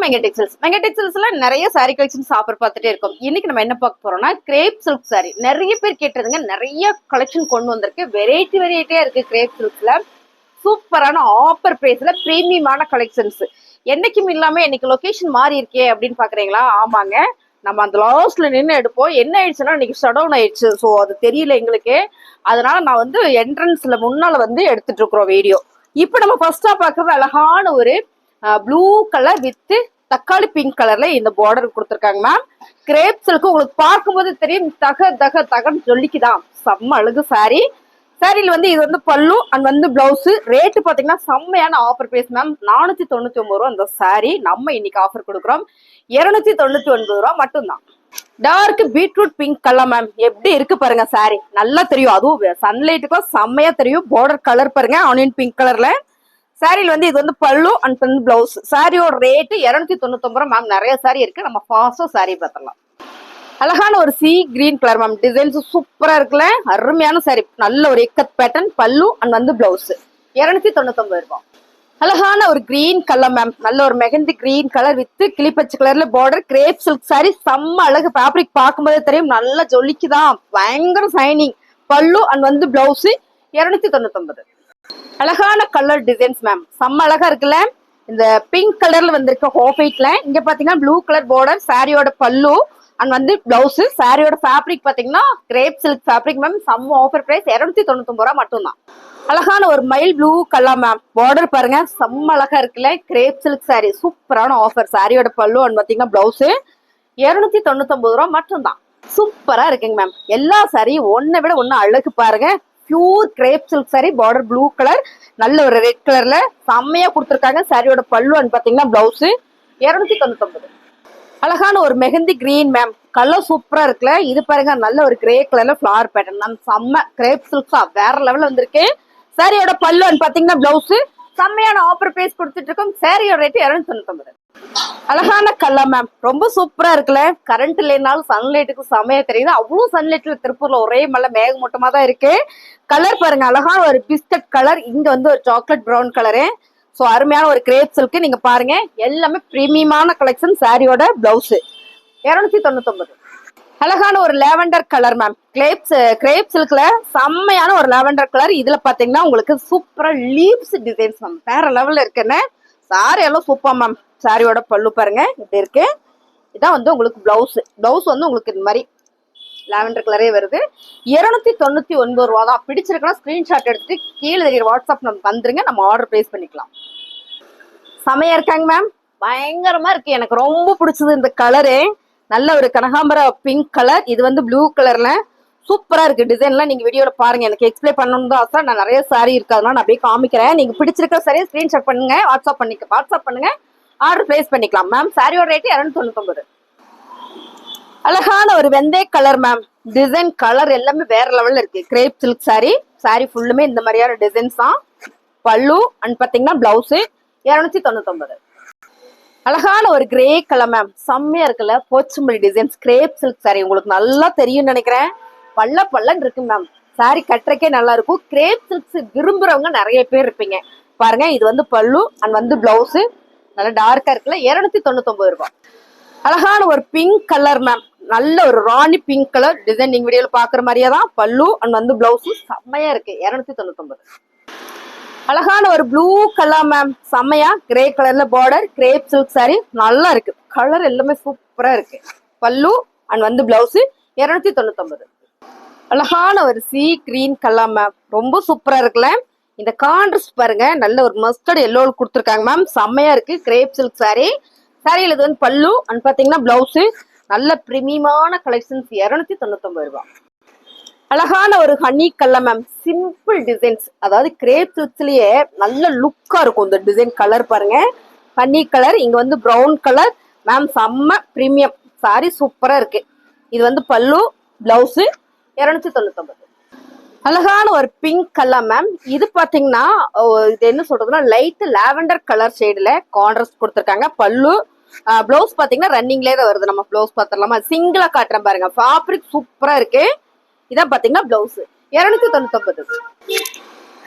Mega textiles. Mega டெக்ஸ்டைல்ஸ்ல நிறைய sorry collections offer பார்த்துட்டே இருக்கோம். இன்னைக்கு நம்ம என்ன பார்க்க போறோம்னா கிரேப் சில்க் சாரி. நிறைய பேர் கேட்டதுங்க, நிறைய கலெக்ஷன் கொண்டு வந்திருக்கு. வெரைட்டியா இருக்கு கிரேப் சில்க்ஸ்ல. சூப்பரான ஆஃபர் பிரைஸ்ல பிரீமியமான கலெக்ஷன்ஸ். என்னைக்கும் இல்லாம இன்னைக்கு லொகேஷன் மாறி இருக்கே அப்படின்னு பாக்குறீங்களா? ஆமாங்க, நம்ம அந்த லாஸ்ட்ல நின்று எடுப்போம். என்ன ஆயிடுச்சுன்னா இன்னைக்கு ஷட் டவுன் ஆயிடுச்சு. ஸோ அது தெரியல எங்களுக்கு. அதனால நான் வந்து என்ட்ரன்ஸ்ல முன்னால வந்து எடுத்துட்டு இருக்கிறோம் வீடியோ. இப்ப நம்ம ஃபர்ஸ்டா பாக்குறது அழகான ஒரு ப்ளூ கலர் வித் தக்காளி பிங்க் கலர்ல இந்த பார்டர் கொடுத்துருக்காங்க மேம். கிரேப் சில்க் உங்களுக்கு பார்க்கும்போது தெரியும், தகன்னு சொல்லிக்குதான். செம்ம அழகு சாரி. சாரியில வந்து இது வந்து பல்லு அண்ட் வந்து பிளவுஸ். ரேட்டு பாத்தீங்கன்னா செம்மையான ஆஃபர் பிரைஸ் மேம். 499 ரூபா அந்த சாரி. நம்ம இன்னைக்கு ஆஃபர் கொடுக்குறோம் 299 ரூபா மட்டும்தான். Dark beetroot pink colour ma'am. எப்படி இருக்கு பாருங்க சாரி. நல்லா தெரியும், அதுவும் சன்லைட்டுக்கும் செம்மையா தெரியும். பார்டர் கலர் பாருங்க, ஆனியன் பிங்க் கலர்ல. சாரியில வந்து இது வந்து பல்லு அண்ட் வந்து பிளவுஸ். சாரியோட ரேட்டு 299 ரூபா மேம். நிறைய சாரி இருக்கு, நம்ம ஃபாஸ்டா சாரி பார்த்துடலாம். அழகான ஒரு C green colour ma'am. Designs சூப்பரா இருக்குல்ல, அருமையான சாரி. நல்ல ஒரு இக்கத் பேட்டர்ன், பல்லு அண்ட் வந்து பிளவுஸ். 299 ரூபாய். அழகான ஒரு கிரீன் கலர் மேம். நல்ல ஒரு மெகந்தி கிரீன் கலர் வித் கிளிப்பச்சை கலர்ல பார்டர். Grape silk sorry. செம்ம அழகு. ஃபேப்ரிக் பார்க்கும்போதே தெரியும், நல்லா ஜொலிக்குதான். பயங்கர சைனிங். பல்லு அண்ட் வந்து பிளவுஸ். 299. அழகான கலர் டிசைன்ஸ் மேம். செம்ம அழகா இருக்குல்ல. இந்த பிங்க் கலர்ல வந்திருக்க ஹாஃப் ஒயிட்ல இங்க பாத்தீங்கன்னா ப்ளூ கலர் பார்டர். சாரியோட பல்லு அண்ட் வந்து பிளவுஸ். சாரியோட ஃபேப்ரிக் பாத்தீங்கன்னா கிரேப் சில்க் ஃபேப்ரிக் மேம். செம்ம ஆஃபர் பிரைஸ் 299 ரூபா மட்டும்தான். அழகான ஒரு mile blue colour ma'am. Border பாருங்க, செம்ம அழகா இருக்குல்ல. Grape silk sorry. சூப்பரான ஆஃபர். சாரியோட பல்லு அண்ட் பாத்தீங்கன்னா பிளவுஸ். 299 ரூபா மட்டும்தான். சூப்பரா இருக்குங்க மேம். எல்லா சாரியும் ஒன்னை விட ஒன்னு அழகு பாருங்க. Pure grape silk sorry. Border blue colour, நல்ல ஒரு ரெட் கலர்ல செம்மையா கொடுத்துருக்காங்க. சாரியோட பல்லு பாத்தீங்கன்னா பிளவுஸ். 299. அழகான ஒரு மெஹந்தி கிரீன் மேம். கலர் சூப்பரா இருக்குல்ல. இது பாருங்க, நல்ல ஒரு கிரே கலர்ல ஃபிளவர் பேட்டர்ன் மேம். செம்ம கிரேப் சில்க்ஸா வேற லெவல்ல வந்திருக்கு. சாரியோட பல்லு பாத்தீங்கன்னா பிளவுஸ். செம்மையான ஆஃபர் பிரைஸ் கொடுத்துட்டு இருக்கோம். சாரியோட ரேட் 299. அழகான கலர் மேம். ரொம்ப சூப்பரா இருக்குல்ல. கரண்ட் இல்லைனாலும் சன்லைட்டுக்கு செமையா தெரியுது. அவ்வளவு சன்லைட்ல திருப்பூர்ல ஒரே மழை மேகமூட்டமா தான் இருக்கு. கலர் பாருங்க, அழகான ஒரு பிஸ்கட் கலர். இங்க வந்து ஒரு சாக்லேட் பிரவுன் கலரு. ஸோ அருமையான ஒரு கிரேப் சில்க். நீங்க பாருங்க, எல்லாமே பிரீமியமான கலெக்ஷன். சாரியோட பிளவுஸ் 299. அழகான ஒரு லேவண்டர் கலர் மேம். கிரேப் சில்க்ல செம்மையான ஒரு லேவண்டர் கலர். இதுல பாத்தீங்கன்னா உங்களுக்கு சூப்பரா லீவ்ஸ் டிசைன்ஸ் மேம். வேற லெவல்ல இருக்குன்னு. சாரி எல்லாம் சூப்பர் மேம். சாரியோட பல்லு பாருங்க இப்படி இருக்கு. இதான் வந்து உங்களுக்கு பிளவுஸ். பிளவுஸ் வந்து உங்களுக்கு இந்த மாதிரி லாவெண்டர் கலரே வருது. 299 ரூபா தான். பிடிச்சிருக்கா ஸ்கிரீன்ஷாட் எடுத்துட்டு கீழே தெரியுற வாட்ஸ்அப் நம்ம வந்துருங்க, நம்ம ஆர்டர் பிளேஸ் பண்ணிக்கலாம். செமையா இருக்காங்க மேம். பயங்கரமா இருக்கு. எனக்கு ரொம்ப பிடிச்சது இந்த கலரு. நல்ல ஒரு கனகாம்பர பிங்க் கலர். இது வந்து ப்ளூ கலர்ல சூப்பரா இருக்கு. டிசைன்லாம் நீங்க வீடியோல பாருங்க. எனக்கு எக்ஸ்பிளைன் பண்ணணும் தான் ஆசை. நான் நிறைய சாரி இருக்காதுனால நான் அப்படியே காமிக்கிறேன். நீங்க பிடிச்சிருக்க சரியா ஸ்கிரீன்ஷாட் பண்ணுங்க, வாட்ஸ்அப் பண்ணுங்க, ஆர்டர் பிளேஸ் பண்ணிக்கலாம் மேம். சாரியோட ரேட் 299. அழகான ஒரு வெந்தய கலர் மேம். டிசைன் கலர் எல்லாமே வேற லெவல்ல இருக்கு. Grape silk sorry. சாரி ஃபுல்லுமே இந்த மாதிரியான டிசைன்ஸ் தான். பல்லு அண்ட் பாத்தீங்கன்னா பிளவுஸ். 299. அழகான ஒரு கிரே கலர் மேம். செம்மையா இருக்குல்ல. போச்சும்படி டிசைன்ஸ். கிரேப் சில்க் சாரி உங்களுக்கு நல்லா தெரியும் நினைக்கிறேன். பல்லன்னு இருக்கு மேம். சாரி கட்டுறக்கே நல்லா இருக்கும். கிரேப் சில்க்ஸ் விரும்புறவங்க நிறைய பேர் இருப்பீங்க. பாருங்க, இது வந்து பல்லு அண்ட் வந்து பிளவுஸ். நல்லா டார்க்கா இருக்குல்ல. 299 ரூபாய். அழகான ஒரு பிங்க் கலர் மேம். நல்ல ஒரு ராணி பிங்க் கலர் டிசைன். நீங்க வீடியோல பாக்குற மாதிரியே தான். பல்லு அண்ட் வந்து பிளவுஸ் செம்மையா இருக்கு. 299. அழகான ஒரு ப்ளூ கலர் மேம். செம்மையா கிரே கலர்ல பார்டர். கிரேப் சில்க் சாரி நல்லா இருக்கு. கலர் எல்லாமே சூப்பரா இருக்கு. பல்லு அண்ட் வந்து பிளவுஸ். 299. அழகான ஒரு சி கிரீன் கலர் மேம். ரொம்ப சூப்பரா இருக்குல்ல. இந்த கான்ட்ராஸ்ட் பாருங்க, நல்ல ஒரு மஸ்டர்ட் எல்லோ கொடுத்துருக்காங்க மேம். செம்மையா இருக்கு. Grape silk sorry. சாரியில இது வந்து பல்லு அண்ட் பாத்தீங்கன்னா பிளவுஸ். நல்ல பிரீமியமான கலெக்ஷன்ஸ். 299 ரூபாய். அழகான ஒரு honey colour ma'am. Simple designs. அதாவது கிரேப் சில்க்ஸ்லயே நல்ல லுக்கா இருக்கும் இந்த டிசைன். கலர் பாருங்க, ஹனி கலர். இங்க வந்து பிரவுன் கலர் மேம். செம்ம பிரீமியம் சாரி. சூப்பரா இருக்கு. இது வந்து பல்லு பிளவுஸ். 299. அழகான ஒரு பிங்க் கலர் மேம். இது பாத்தீங்கன்னா இது என்ன சொல்றதுன்னா லைட் லாவெண்டர் கலர் ஷேட்ல கான்ட்ராஸ்ட் கொடுத்துருக்காங்க. பல்லு பிளவுஸ் பாத்தீங்கன்னா ரன்னிங்லேயே தான் வருது. நம்ம பிளவுஸ் பாத்திரலாமா? சிங்கிளா காட்டுறேன் பாருங்க. ஃபேப்ரிக் சூப்பரா இருக்கு. இதான் பாத்தீங்கன்னா பிளவுஸ். 299.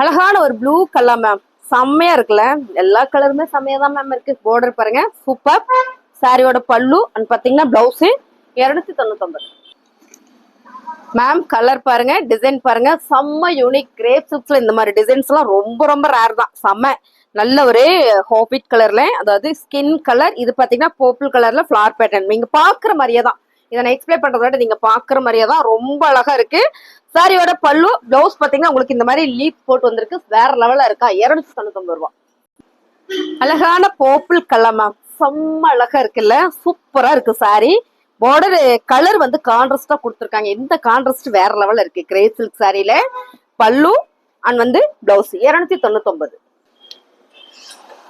அழகான ஒரு ப்ளூ கலர் மேம். செம்மையா இருக்குல்ல, எல்லா கலருமே செம்மையா தான் மேம் இருக்கு. பார்டர் பாருங்க சூப்பர். சாரியோட பல்லு அண்ட் பாத்தீங்கன்னா பிளவுஸ் 299. மேம் கலர் பாருங்க, டிசைன் பாருங்க, செம்ம யூனிக். கிரேப் சில்க்ஸ்ல இந்த மாதிரி டிசைன்ஸ் எல்லாம் ரொம்ப ரொம்ப ரேர் தான். செம்ம நல்ல ஒரு ஹாபிட் கலர்ல, அதாவது ஸ்கின் கலர். இது பாத்தீங்கன்னா பர்பிள் கலர்ல ஃபிளார் பேட்டர்ன். நீங்க பாக்குற மாதிரியே தான், இதை நான் எக்ஸ்பிளைன் பண்றத விட நீங்க பாக்குற மாதிரியே தான் ரொம்ப அழகா இருக்கு. சாரியோட பல்லு பிளவுஸ் பாத்தீங்கன்னா உங்களுக்கு இந்த மாதிரி லீப் போட்டு வந்திருக்கு. வேற லெவலா இருக்கா. 299 ரூபாய். அழகான பர்பிள் கலர் மேம், செம்ம அழகா இருக்குல்ல, சூப்பரா இருக்கு சாரி. பார்டர் கலர் வந்து கான்ட்ராஸ்டா கொடுத்துருக்காங்க. இந்த கான்ட்ராஸ்ட் வேற லெவல்ல இருக்கு. கிரேப் சில்க் சாரியில பல்லு அண்ட் வந்து பிளவுஸ் 299.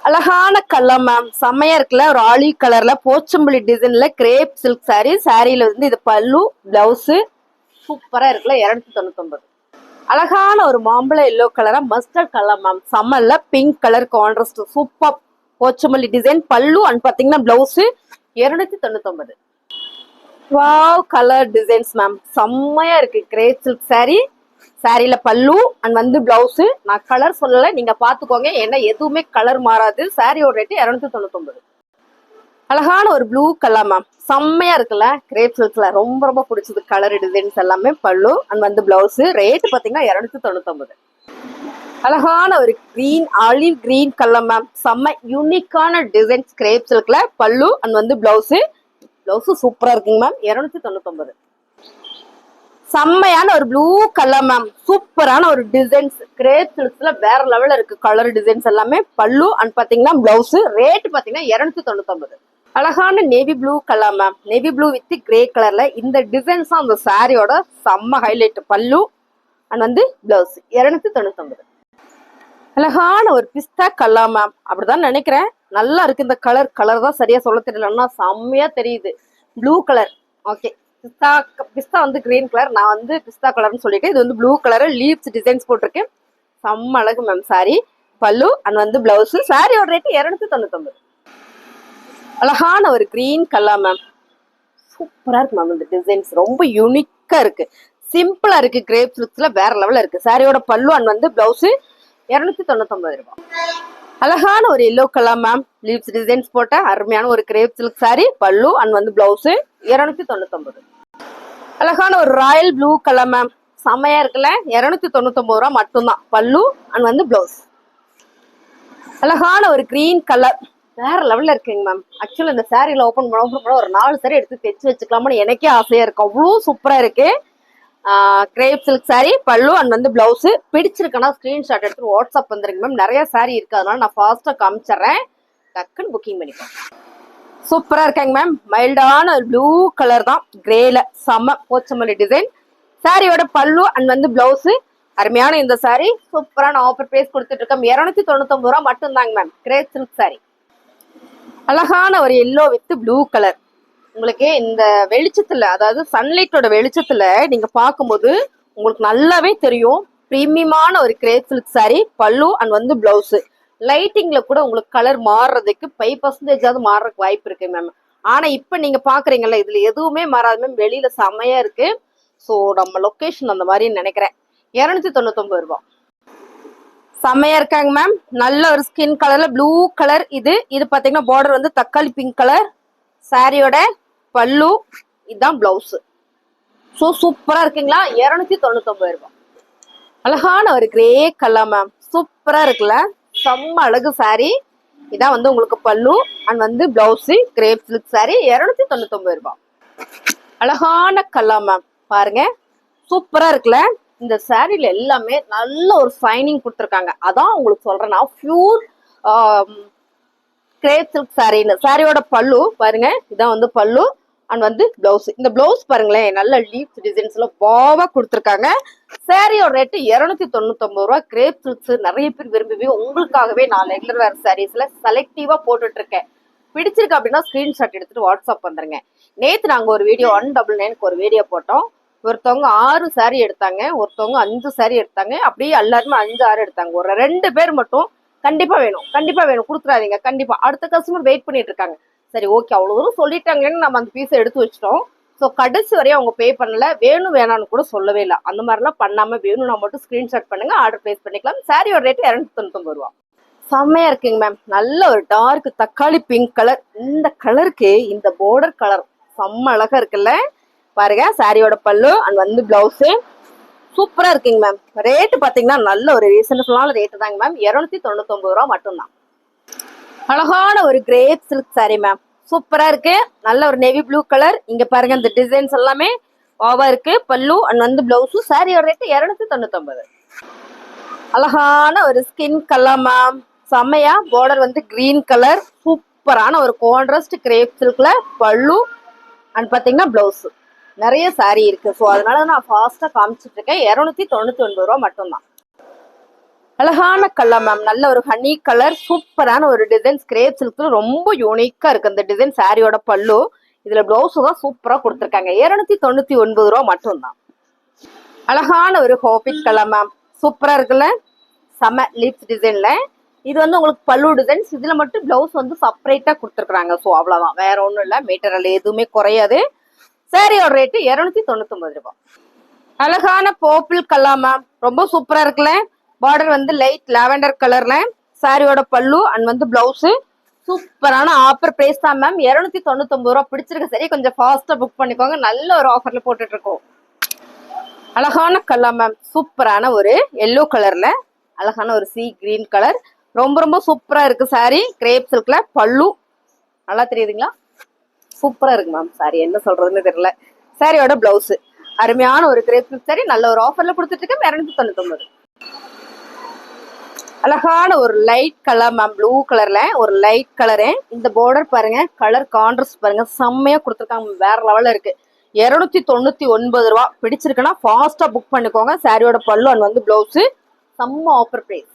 அழகான கலர் மேம், செம்மையா இருக்குல்ல, ஒரு ஆலிவ் கலர்ல போச்சம்பள்ளி டிசைன்ல கிரேப் சில்க் சாரி. சாரியில வந்து இது பல்லு பிளவுஸ் சூப்பரா இருக்குல்ல, 299. அழகான ஒரு மாம்பழ எல்லோ கலரா மஸ்டர்ட் கலர் மேம், செம்மல்ல pink colour contrast super. Pochampally design pallu and பாத்தீங்கன்னா blouse 299. Wow colour designs ma'am, செம்மையா இருக்கு. Grape silk sorry. சாரியில பல்லு அண்ட் வந்து பிளவுஸ். நான் கலர் சொல்லல, நீங்க பாத்துக்கோங்க, ஏன்னா எதுவுமே கலர் மாறாது. சாரியோட ரேட்டு 299. அழகான ஒரு ப்ளூ கலர் மேம், செம்மையா இருக்குல்ல. கிரேப் சில்க்ல ரொம்ப ரொம்ப பிடிச்சது கலர் டிசைன்ஸ் எல்லாமே. பல்லு அண்ட் வந்து பிளவுஸ் ரேட்டு பாத்தீங்கன்னா 299. அழகான ஒரு green olive green colour ma'am, செம்ம யூனிக்கான டிசைன்ஸ். கிரேப் சில்க்ல பல்லு அண்ட் வந்து பிளவுஸ். பிளவுஸ் சூப்பரா இருக்குங்க மேம், 299. செம்மையான ஒரு ப்ளூ கலர் மேம், சூப்பரான ஒரு டிசைன்ஸ். கிரேப் சில்க்ஸ்ல வேற லெவல்ல இருக்கு கலர் டிசைன்ஸ் எல்லாமே. பல்லு அண்ட் பாத்தீங்கன்னா பிளவுஸ் ரேட் பாத்தீங்கன்னா 299. அழகான navy blue colour ma'am, navy blue with grey கலர்ல இந்த டிசைன்ஸ் தான் அந்த சாரியோட செம்ம ஹைலைட். பல்லு அண்ட் வந்து பிளவுஸ் 299. அழகான ஒரு பிஸ்தா கலர் மேம், அப்படிதான் நினைக்கிறேன். நல்லா இருக்கு இந்த கலர். கலர் தான் சரியா சொல்ல தெரியலன்னா செம்மையா தெரியுது. Blue colour. ஓகே, பிஸ்தா பிஸ்தா வந்து கிரீன் கலர், நான் வந்து பிஸ்தா கலர்னு சொல்லிட்டு இது வந்து ப்ளூ கலர் லீவ்ஸ் டிசைன்ஸ் போட்டிருக்கேன். செம்ம அழகு மேம் சாரி. பல்லு அண்ட் வந்து பிளவுஸ். சாரியோட ரேட்டு 299. அழகான ஒரு கிரீன் கலர் மேம், சூப்பரா இருக்கு மேம். இந்த டிசைன்ஸ் ரொம்ப யூனிக்கா இருக்கு, சிம்பிளா இருக்கு. கிரேப் சில்க்ஸ்ல வேற லெவல்ல இருக்கு. சாரியோட பல்லு அண்ட் வந்து பிளவுஸ் 299 ரூபாய். அழகான ஒரு yellow colour ma'am, leaves designs போட்ட அருமையான ஒரு கிரேப் சில்க் சாரி. பல்லு அண்ட் வந்து பிளவுஸ் 299. அழகான ஒரு ராயல் ப்ளூ கலர் மேம், செம்மையா இருக்குல்ல, 299 ரூபாய் மட்டும்தான். பல்லு அண்ட் வந்து பிளவுஸ். அழகான ஒரு கிரீன் கலர் வேற லெவல்ல இருக்குங்க மேம். ஆக்சுவலா இந்த சாரியில ஓபன் பண்ண ஒரு 4 சாரி எடுத்து தைச்சு வச்சுக்கலாம்னு எனக்கே ஆசையா இருக்கு. அவ்வளோ சூப்பரா இருக்கு. கிரேப் சில்க் சாரி பல்லு அண்ட் வந்து பிளவுஸ். பிடிச்சிருக்கனா ஸ்கிரீன்ஷாட் எடுத்து வாட்ஸ்அப் வந்துருங்க மேம். நிறைய சாரி இருக்கு, அதனால நான் ஃபாஸ்டா காமிச்சிடுறேன். டக்குன்னு புக்கிங் பண்ணிக்கோங்க. சூப்பரா இருக்காங்க மேம். மைல்டான ப்ளூ கலர் தான், கிரேல செம்ம போச்சமல்லி டிசைன். சாரியோட பல்லு அண்ட் வந்து பிளவுஸ். அருமையான இந்த சாரி சூப்பரான ஆஃபர் பிரைஸ் கொடுத்துட்டு இருக்கோம். 299 ரூபாய் மட்டும் தாங்க மேம். Grape silk sorry. அழகான ஒரு எல்லோ வித் ப்ளூ கலர். உங்களுக்கு இந்த வெளிச்சத்துல, அதாவது சன்லைட்டோட வெளிச்சத்துல நீங்க பார்க்கும்போது உங்களுக்கு நல்லாவே தெரியும். பிரீமியமான ஒரு கிரேப் சில்க் சாரி. பல்லு அண்ட் வந்து பிளவுஸ். லைட்டிங்ல கூட உங்களுக்கு கலர் மாறுறதுக்கு 5% மாறுறதுக்கு வாய்ப்பு இருக்கு மேம். ஆனா இப்ப நீங்க பாக்குறீங்கல்ல, இதுல எதுவுமே மாறாது மேம். வெளியில செமையா இருக்கு. ஸோ நம்ம லொக்கேஷன் அந்த மாதிரி நினைக்கிறேன். 299 ரூபாய். செம்மையா இருக்காங்க மேம். நல்ல ஒரு ஸ்கின் கலர்ல ப்ளூ கலர். இது பாத்தீங்கன்னா பார்டர் வந்து தக்காளி பிங்க் கலர். சாரியோட பல்லு இதுதான் பிளவுஸ். ஸோ சூப்பரா இருக்குங்களா, 299 ரூபாய். அழகான ஒரு கிரே கலர் மேம், சூப்பரா இருக்குல்ல, செம்ம அழகு சாரி. இதான் வந்து உங்களுக்கு பல்லு அண்ட் வந்து பிளவுஸ். கிரேப் சில்க் சாரி 299 ரூபாய். அழகான கலர் மேம், பாருங்க சூப்பரா இருக்குல்ல. இந்த சாரில எல்லாமே நல்ல ஒரு ஷைனிங் கொடுத்துருக்காங்க. அதான் உங்களுக்கு சொல்றேன் நான், பியூர் கிரேப் சில்க் சாரின்னு. சாரியோட பல்லு பாருங்க, இதான் வந்து பல்லு அண்ட் வந்து பிளவுஸ். இந்த பிளவுஸ் பாருங்களேன், நல்ல லீஃப் டிசைன்ஸ்ல பாவா கொடுத்துருக்காங்க. சாரியோட ரேட்டு 299 ரூபாய். கிரேப் சில்க்ஸ் நிறைய பேர் விரும்பி உங்களுக்காகவே நான் ரெகுலர் வேர் சாரீஸ்ல செலக்டிவா போட்டுட்டு இருக்கேன். பிடிச்சிருக்கு அப்படின்னா ஸ்கிரீன்ஷாட் எடுத்துட்டு வாட்ஸ்அப் வந்துருங்க. நேத்து நாங்க ஒரு வீடியோ 199 ஒரு வீடியோ போட்டோம். ஒருத்தவங்க 6 சாரி எடுத்தாங்க, ஒருத்தவங்க 5 சாரி எடுத்தாங்க. அப்படியே எல்லாருமே 5 6 எடுத்தாங்க. ஒரு 2 பேர் மட்டும் கண்டிப்பா வேணும் கண்டிப்பா வேணும் கொடுத்துறாதீங்க, கண்டிப்பா அடுத்த கஸ்டமர் வெயிட் பண்ணிட்டு இருக்காங்க. சரி ஓகே, அவ்வளவு தூரம் சொல்லிட்டாங்கன்னு நம்ம அந்த பீஸை எடுத்து வச்சிட்டோம். ஸோ கடைசி வரையும் அவங்க பே பண்ணல, வேணும் வேணான்னு கூட சொல்லவே இல்லை. அந்த மாதிரிலாம் பண்ணாம வேணும்னா மட்டும் ஸ்கிரீன்ஷாட் பண்ணுங்க, ஆர்டர் பிளேஸ் பண்ணிக்கலாம். சாரியோட ரேட்டு 299 ரூபா. செம்மையா இருக்குங்க மேம். நல்ல ஒரு டார்க் தக்காளி பிங்க் கலர். இந்த கலருக்கு இந்த பார்டர் கலர் செம்ம அழகா இருக்குல்ல. பாருங்க சாரியோட பல்லு அண்ட் வந்து பிளவுஸ் சூப்பரா இருக்குங்க மேம். ரேட்டு பாத்தீங்கன்னா நல்ல ஒரு ரீசனபிளான ரேட்டு தாங்க மேம். 299 ரூபா மட்டும்தான். அழகான ஒரு கிரேப் சில்க் சாரி மேம். சூப்பரா இருக்கு. நல்ல ஒரு நேவி ப்ளூ கலர். இங்க பாருங்க இந்த டிசைன்ஸ் எல்லாமே ஓவா இருக்கு. பல்லு அண்ட் வந்து பிளவுஸும். சாரியோட ரேட்டு 299. அழகான ஒரு ஸ்கின் கலர் மேம். செம்மையா பார்டர் வந்து கிரீன் கலர். சூப்பரான ஒரு கான்ட்ராஸ்ட் கிரேப் சில்க்ல பல்லு அண்ட் பாத்தீங்கன்னா பிளவுஸ். நிறைய சாரி இருக்கு. ஸோ அதனால நான் ஃபாஸ்டா காமிச்சிட்டு இருக்கேன். 299 ரூபா மட்டும்தான். அழகான கலர் மேம். நல்ல ஒரு ஹனி கலர். சூப்பரான ஒரு டிசைன் கிரேப் சில்க்ல ரொம்ப யூனிக்கா இருக்கு அந்த டிசைன். சாரியோட பல்லு இதுல பிளவுஸ் தான் சூப்பரா கொடுத்துருக்காங்க. 299 ரூபா மட்டும்தான். அழகான ஒரு ஹாபிட் கலர் மேம். சூப்பரா இருக்குல்ல. செம லிப்ஸ் டிசைன்ல. இது வந்து உங்களுக்கு பல்லு டிசைன்ஸ். இதுல மட்டும் பிளவுஸ் வந்து செப்பரேட்டா கொடுத்துருக்காங்க. ஸோ அவ்வளவுதான், வேற ஒண்ணும் இல்ல. மெட்டீரியல் எதுவுமே குறையாது. சாரியோட ரேட்டு 299 ரூபாய். அழகான பர்பிள் கலர் மேம். ரொம்ப சூப்பரா இருக்குல்ல. பார்டர் வந்து லைட் லாவெண்டர் கலர்ல. சாரியோட பல்லு அண்ட் வந்து பிளவுஸ். சூப்பரான ஆஃபர் பிரைஸ் தான் மேம். 299 ரூபா. பிடிச்சிருக்க சரி கொஞ்சம் ஃபாஸ்டா புக் பண்ணிக்கோங்க. நல்ல ஒரு ஆஃபர்ல போட்டுட்டு இருக்கோம். அழகான கலர் மேம். சூப்பரான ஒரு எல்லோ கலர்ல அழகான ஒரு சி கிரீன் கலர். ரொம்ப ரொம்ப சூப்பரா இருக்கு சாரி. கிரேப் சில்க்ல பல்லு நல்லா தெரியுதுங்களா. சூப்பரா இருக்கு மேம். சாரி என்ன சொல்றதுன்னு தெரியல. சாரியோட பிளவுஸ் அருமையான ஒரு கிரேப் சில்க் சாரி. நல்ல ஒரு ஆஃபர்ல கொடுத்துட்டு இருக்கேன். 299. அழகான ஒரு லைட் கலர் மேம். ப்ளூ கலர்ல ஒரு லைட் கலரு. இந்த பார்டர் பாருங்க. கலர் கான்ட்ராஸ்ட் பாருங்க. செம்மையா கொடுத்துருக்காங்க. வேற லெவல்ல இருக்கு. 299 ரூபா. பிடிச்சிருக்குன்னா ஃபாஸ்டா புக் பண்ணிக்கோங்க. சாரியோட பல்லு அண்ட் வந்து பிளவுஸ் செம்ம ஆஃபர் பிரைஸ்.